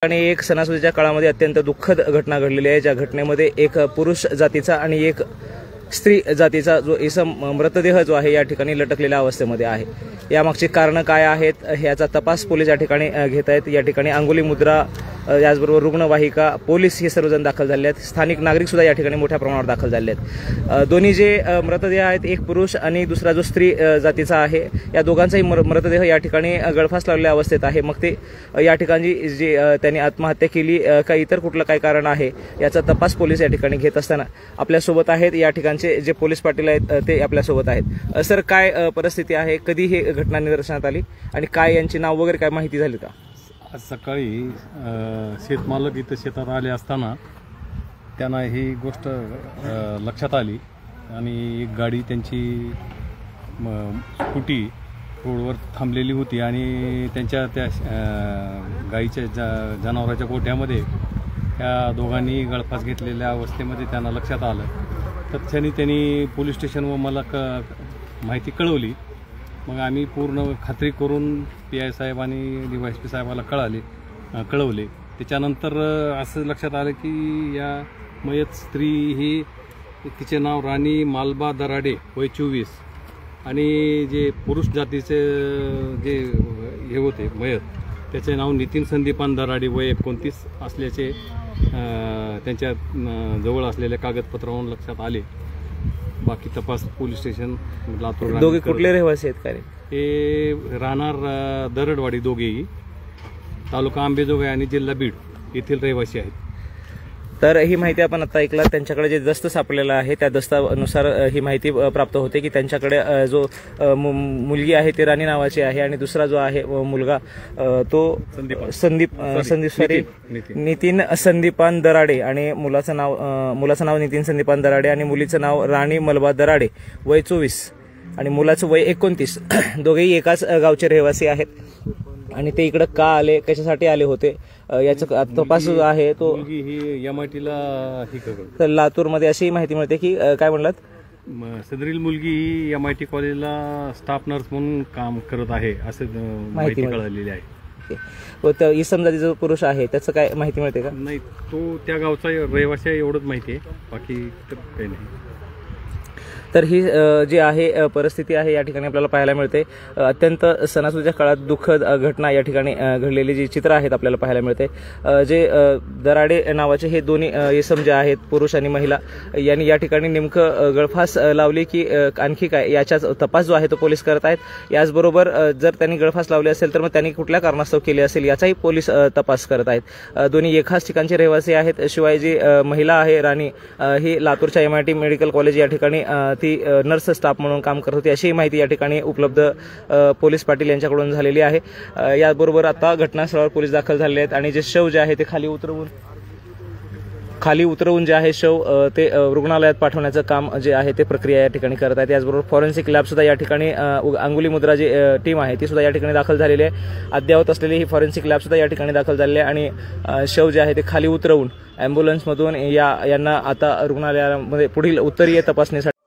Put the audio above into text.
आणि एक सणासुदीच्या काळामध्ये अत्यंत दुःखद घटना घडलेली आहे, ज्या घटनेमध्ये एक पुरुष जातीचा आणि एक स्त्री जातीचा जो इसम मृतदेह जो आहे या ठिकाणी लटकलेल्या अवस्थेमध्ये आहे। यामागची कारणं काय आहेत याचा तपास पोलीस या ठिकाणी घेत आहेत। या ठिकाणी अंगुली मुद्रा याचबरोबर रुग्णवाहिका पोलीस हे सर्वजण दाखल झाले आहेत। स्थानिक नागरिक सुद्धा या ठिकाणी मोठ्या प्रमाणावर दाखल झाले आहेत। दोन्ही जे मृतदेह आहेत, एक पुरुष आणि दुसरा जो स्त्री जातीचा आहे, या दोघांचाही मृतदेह या ठिकाणी गळफास लागलेल्या अवस्थेत आहे। मग ते या ठिकाणी जे त्यांनी आत्महत्या केली का इतर कुठलं काय कारण आहे याचा तपास पोलीस या ठिकाणी घेत असताना आपल्यासोबत आहेत या ठिकाणचे जे पोलीस पाटील आहेत ते आपल्यासोबत आहेत। सर, काय परिस्थिती आहे, कधी ही घटना निदर्शनात आली आणि काय यांची नाव वगैरे काय माहिती झाली का? आज सकाळी शेतमालक इथं शेतात आले असताना त्यांना ही गोष्ट लक्षात आली आणि एक गाडी त्यांची स्कूटी रोडवर थांबलेली होती आणि त्यांच्या त्या गाईच्या जनावराच्या गोठ्यामध्ये त्या दोघांनी गळफास घेतलेल्या अवस्थेमध्ये त्यांना लक्षात आलं। तत्क्षणी त्यांनी पोलीस स्टेशनवर मला माहिती कळवली। मग आम्ही पूर्ण खात्री करून PI साहेब आणि DYSP साहेबाला कळवले। त्याच्यानंतर असं लक्षात आलं की या मयत स्त्री ही तिचे नाव राणी मालबा दराडे वय 24 आणि जे पुरुष जातीचे जे हे होते मयत त्याचे नाव नितीन संदीपान दराडे वय 29 असल्याचे त्यांच्या जवळ असलेल्या कागदपत्रावरून लक्षात आले। बाकी तपास पोलीस स्टेशन लातूर। दोघे कुठले रहिवासी आहेत काय? हे राहणार दरडवाडी, दोघेही तालुका अंबेजोगाई आणि जिल्हा बीड येथील रहिवासी आहेत। तर ही माहिती आपण आता ऐकला। त्यांच्याकडे जे दस्त सापडलेला आहे त्या दस्तानुसार ही माहिती प्राप्त होते की त्यांच्याकडे जो मुलगी आहे ती राणी नावाची आहे आणि दुसरा जो आहे मुलगा तो नितीन संदीपान दराडे आणि मुलाचं नाव नितीन संदीपान दराडे आणि मुलीचं नाव राणी मलबा दराडे वय 24 आणि मुलाचं वय 29। दोघेही एकाच गावचे रहिवासी आहेत आणि ते इकडे का आले, कशासाठी आले होते याचा तपास आहे तो ही MITला तर लातूरमध्ये अशी माहिती मिळते की काय म्हणलात, सदरील मुलगी ही MIT कॉलेजला स्टाफ नर्स म्हणून काम करत आहे असं माहिती कळलेली आहे। व त्या इसम जातीचा पुरुष आहे त्याचं काय माहिती मिळते का? नाही, तो त्या गावचा रहिवासी आहे एवढंच माहिती आहे, बाकी काही नाही। तर ही जी आहे परिस्थिती आहे या ठिकाणी आपल्याला पाहायला मिळते। अत्यंत सणासुदीच्या काळात दुःखद घटना या ठिकाणी घडलेली जी चित्र आहेत आपल्याला पाहायला मिळते। जे दराडे नावाचे हे दोन्ही इसम जे आहेत पुरुष आणि महिला यांनी या ठिकाणी नेमकं गळफास लावली की आणखी काय याचाच तपास जो आहे तो पोलीस करत आहेत। याचबरोबर जर त्यांनी गळफास लावली असेल तर मग त्यांनी कुठल्या कारणास्तव केली असेल याचाही पोलीस तपास करत आहेत। दोन्ही एकाच ठिकाणचे रहिवासी आहेत। शिवाय जी महिला आहे राणी ही लातूरच्या MIT मेडिकल कॉलेज या ठिकाणी ती नर्स स्टाफ म्हणून काम करत होती अशी माहिती या ठिकाणी उपलब्ध पोलीस पाटील यांच्याकडून झालेली आहे। याबरोबर आता घटनास्थळावर पोलीस दाखल झाले आहेत आणि जे शव जे आहे ते खाली उतरवून जे आहे शव ते रुग्णालयात पाठवण्याचं काम जे आहे ते प्रक्रिया या ठिकाणी करत आहेत। याचबरोबर फॉरेन्सिक लॅब सुद्धा या ठिकाणी अंगुली मुद्रा जी टीम आहे ती सुद्धा या ठिकाणी दाखल झालेली आहे। अद्ययावत असलेली ही फॉरेन्सिक लॅब सुद्धा या ठिकाणी दाखल झालेली आहे आणि शव जे आहे ते खाली उतरवून ॲम्ब्युलन्समधून यांना आता रुग्णालयामध्ये पुढील उत्तरीय तपासणीसाठी